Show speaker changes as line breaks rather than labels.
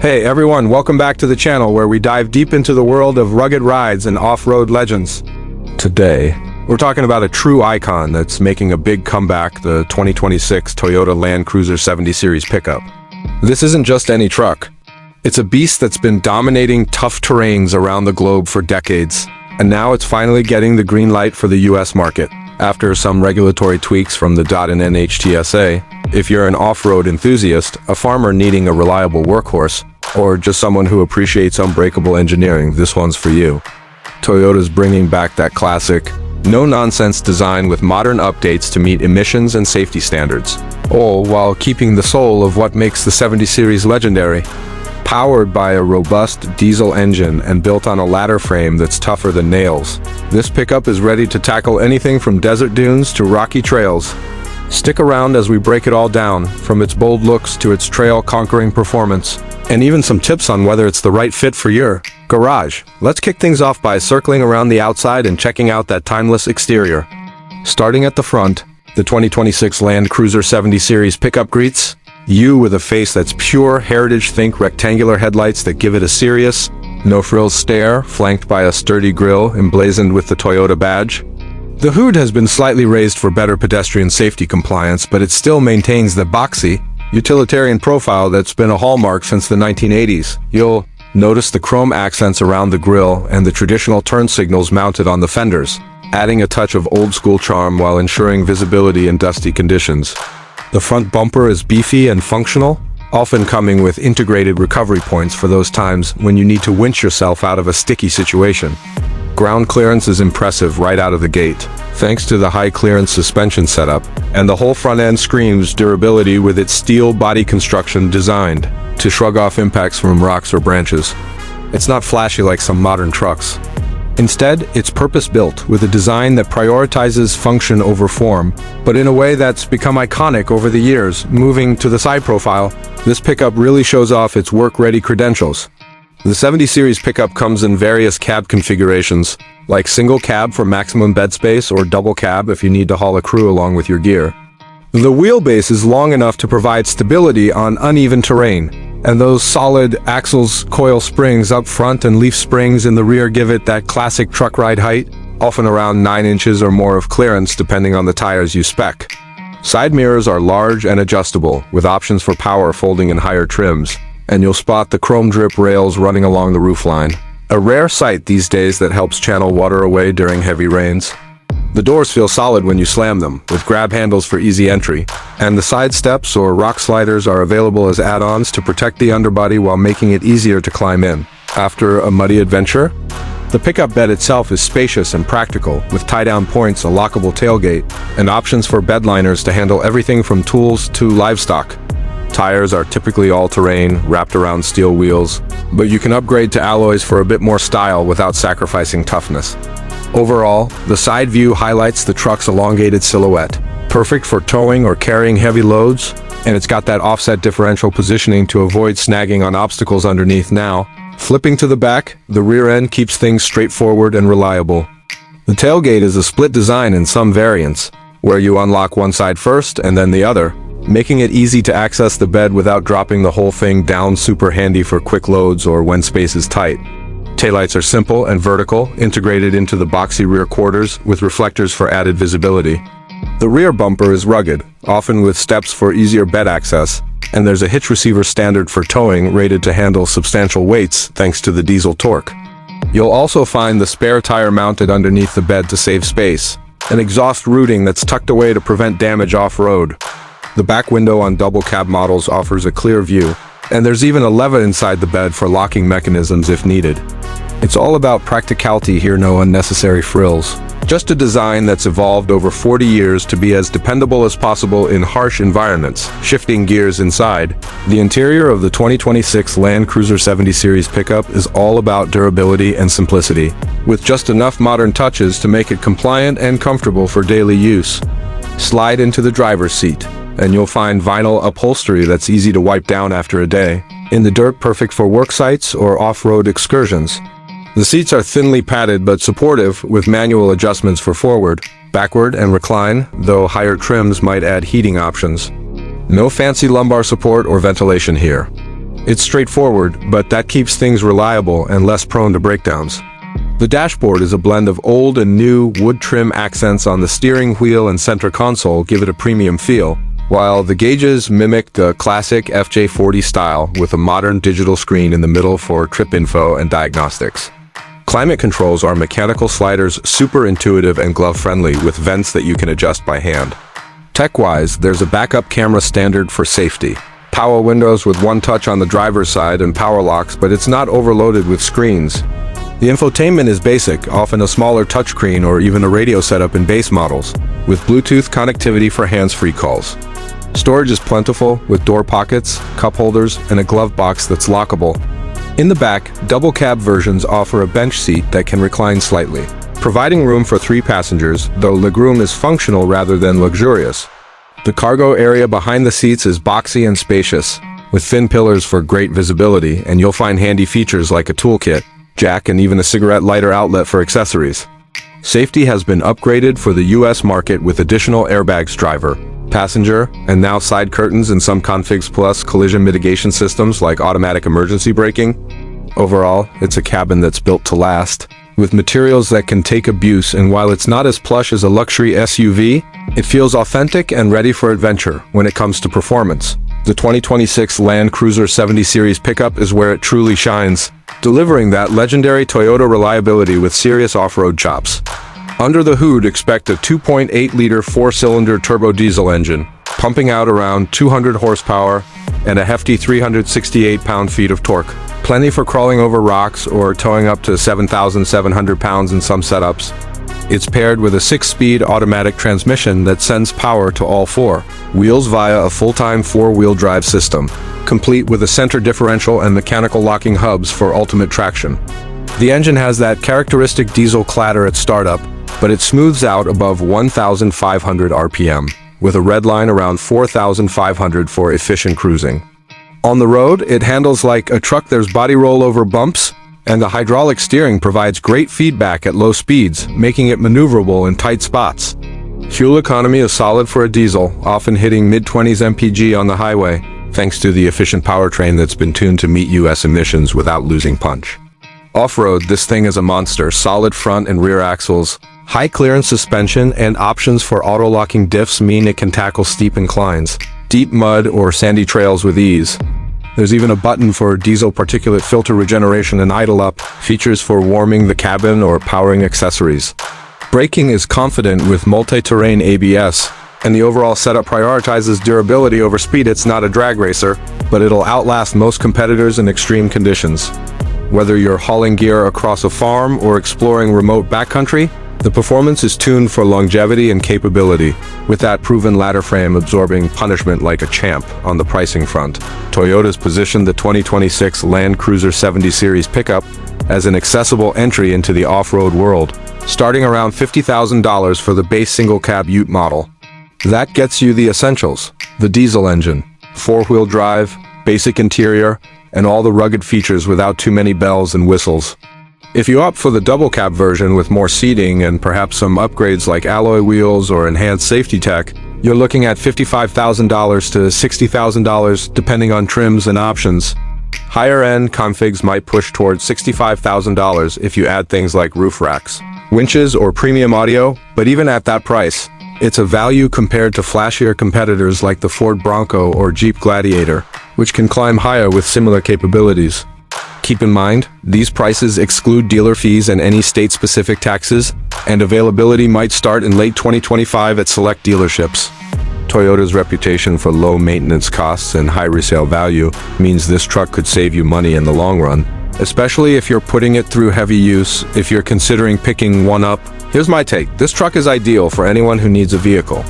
Hey everyone, welcome back to the channel where we dive deep into the world of rugged rides and off-road legends. Today, we're talking about a true icon that's making a big comeback, the 2026 Toyota Land Cruiser 70 Series pickup. This isn't just any truck. It's a beast that's been dominating tough terrains around the globe for decades, and now it's finally getting the green light for the US market. After some regulatory tweaks from the and NHTSA, if you're an off-road enthusiast, a farmer needing a reliable workhorse, or just someone who appreciates unbreakable engineering, this one's for you. Toyota's bringing back that classic, no-nonsense design with modern updates to meet emissions and safety standards, all while keeping the soul of what makes the 70 Series legendary. Powered by a robust diesel engine and built on a ladder frame that's tougher than nails, this pickup is ready to tackle anything from desert dunes to rocky trails. Stick around as we break it all down, from its bold looks to its trail-conquering performance, and even some tips on whether it's the right fit for your garage. Let's kick things off by circling around the outside and checking out that timeless exterior. Starting at the front, the 2026 Land Cruiser 70 Series pickup greets you with a face that's pure heritage. Think rectangular headlights that give it a serious, no-frills stare, flanked by a sturdy grille emblazoned with the Toyota badge. The hood has been slightly raised for better pedestrian safety compliance, but it still maintains the boxy, utilitarian profile that's been a hallmark since the 1980s. You'll notice the chrome accents around the grille and the traditional turn signals mounted on the fenders, adding a touch of old-school charm while ensuring visibility in dusty conditions. The front bumper is beefy and functional, often coming with integrated recovery points for those times when you need to winch yourself out of a sticky situation. Ground clearance is impressive right out of the gate, thanks to the high-clearance suspension setup, and the whole front end screams durability with its steel body construction designed to shrug off impacts from rocks or branches. It's not flashy like some modern trucks. Instead, it's purpose-built with a design that prioritizes function over form, but in a way that's become iconic over the years. Moving to the side profile, this pickup really shows off its work-ready credentials. The 70 Series pickup comes in various cab configurations, like single cab for maximum bed space or double cab if you need to haul a crew along with your gear. The wheelbase is long enough to provide stability on uneven terrain, and those solid axles, coil springs up front and leaf springs in the rear give it that classic truck ride height, often around 9 inches or more of clearance depending on the tires you spec. Side mirrors are large and adjustable, with options for power folding in higher trims, and you'll spot the chrome drip rails running along the roofline, a rare sight these days that helps channel water away during heavy rains. The doors feel solid when you slam them, with grab handles for easy entry, and the side steps or rock sliders are available as add-ons to protect the underbody while making it easier to climb in. After a muddy adventure, the pickup bed itself is spacious and practical, with tie-down points, a lockable tailgate, and options for bed liners to handle everything from tools to livestock. Tires are typically all-terrain, wrapped around steel wheels, but you can upgrade to alloys for a bit more style without sacrificing toughness. Overall, the side view highlights the truck's elongated silhouette, perfect for towing or carrying heavy loads, and it's got that offset differential positioning to avoid snagging on obstacles underneath. Now, flipping to the back, the rear end keeps things straightforward and reliable. The tailgate is a split design in some variants, where you unlock one side first and then the other, making it easy to access the bed without dropping the whole thing down. Super handy for quick loads or when space is tight. Taillights are simple and vertical, integrated into the boxy rear quarters with reflectors for added visibility. The rear bumper is rugged, often with steps for easier bed access, and there's a hitch receiver standard for towing rated to handle substantial weights thanks to the diesel torque. You'll also find the spare tire mounted underneath the bed to save space, an exhaust routing that's tucked away to prevent damage off-road. The back window on double cab models offers a clear view, and there's even a lever inside the bed for locking mechanisms if needed. It's all about practicality here, no unnecessary frills. Just a design that's evolved over 40 years to be as dependable as possible in harsh environments. Shifting gears inside, the interior of the 2026 Land Cruiser 70 Series pickup is all about durability and simplicity, with just enough modern touches to make it compliant and comfortable for daily use. Slide into the driver's seat, and you'll find vinyl upholstery that's easy to wipe down after a day. In the dirt, perfect for work sites or off-road excursions. The seats are thinly padded but supportive, with manual adjustments for forward, backward, and recline, though higher trims might add heating options. No fancy lumbar support or ventilation here. It's straightforward, but that keeps things reliable and less prone to breakdowns. The dashboard is a blend of old and new wood trim accents on the steering wheel and center console give it a premium feel, while the gauges mimic the classic FJ40 style with a modern digital screen in the middle for trip info and diagnostics. Climate controls are mechanical sliders, super intuitive and glove-friendly with vents that you can adjust by hand. Tech-wise, there's a backup camera standard for safety. Power windows with one touch on the driver's side and power locks, but it's not overloaded with screens. The infotainment is basic, often a smaller touchscreen or even a radio setup in base models, with Bluetooth connectivity for hands-free calls. Storage is plentiful, with door pockets, cup holders, and a glove box that's lockable. In the back, double cab versions offer a bench seat that can recline slightly, providing room for 3 passengers, though legroom is functional rather than luxurious. The cargo area behind the seats is boxy and spacious, with thin pillars for great visibility, and you'll find handy features like a toolkit, jack, and even a cigarette lighter outlet for accessories. Safety has been upgraded for the US market with additional airbags, driver, passenger, and now side curtains and some configs plus collision mitigation systems like automatic emergency braking. Overall, it's a cabin that's built to last, with materials that can take abuse, and while it's not as plush as a luxury SUV, it feels authentic and ready for adventure when it comes to performance. The 2026 Land Cruiser 70 Series pickup is where it truly shines, delivering that legendary Toyota reliability with serious off-road chops. Under the hood, expect a 2.8-liter 4-cylinder turbo diesel engine, pumping out around 200 horsepower and a hefty 368 pound-feet of torque. Plenty for crawling over rocks or towing up to 7,700 pounds in some setups. It's paired with a 6-speed automatic transmission that sends power to all 4 wheels via a full-time 4-wheel drive system, complete with a center differential and mechanical locking hubs for ultimate traction. The engine has that characteristic diesel clatter at startup, but it smooths out above 1,500 RPM, with a red line around 4,500 for efficient cruising. On the road, it handles like a truck. There's body rollover bumps, and the hydraulic steering provides great feedback at low speeds, making it maneuverable in tight spots. Fuel economy is solid for a diesel, often hitting mid-20s mpg on the highway, thanks to the efficient powertrain that's been tuned to meet US emissions without losing punch. Off-road, this thing is a monster. Solid front and rear axles, high clearance suspension, and options for auto-locking diffs mean it can tackle steep inclines, deep mud, or sandy trails with ease. There's even a button for diesel particulate filter regeneration and idle up, features for warming the cabin or powering accessories. Braking is confident with multi-terrain ABS, and the overall setup prioritizes durability over speed. It's not a drag racer, but it'll outlast most competitors in extreme conditions. Whether you're hauling gear across a farm or exploring remote backcountry, the performance is tuned for longevity and capability, with that proven ladder frame absorbing punishment like a champ. On the pricing front, Toyota's positioned the 2026 Land Cruiser 70 Series pickup as an accessible entry into the off-road world, starting around $50,000 for the base single-cab Ute model. That gets you the essentials: the diesel engine, 4-wheel drive, basic interior, and all the rugged features without too many bells and whistles. If you opt for the double cab version with more seating and perhaps some upgrades like alloy wheels or enhanced safety tech, you're looking at $55,000 to $60,000 depending on trims and options. Higher-end configs might push towards $65,000 if you add things like roof racks, winches, or premium audio, but even at that price, it's a value compared to flashier competitors like the Ford Bronco or Jeep Gladiator, which can climb higher with similar capabilities. Keep in mind, these prices exclude dealer fees and any state-specific taxes, and availability might start in late 2025 at select dealerships. Toyota's reputation for low maintenance costs and high resale value means this truck could save you money in the long run, especially if you're putting it through heavy use. If you're considering picking one up, here's my take: this truck is ideal for anyone who needs a vehicle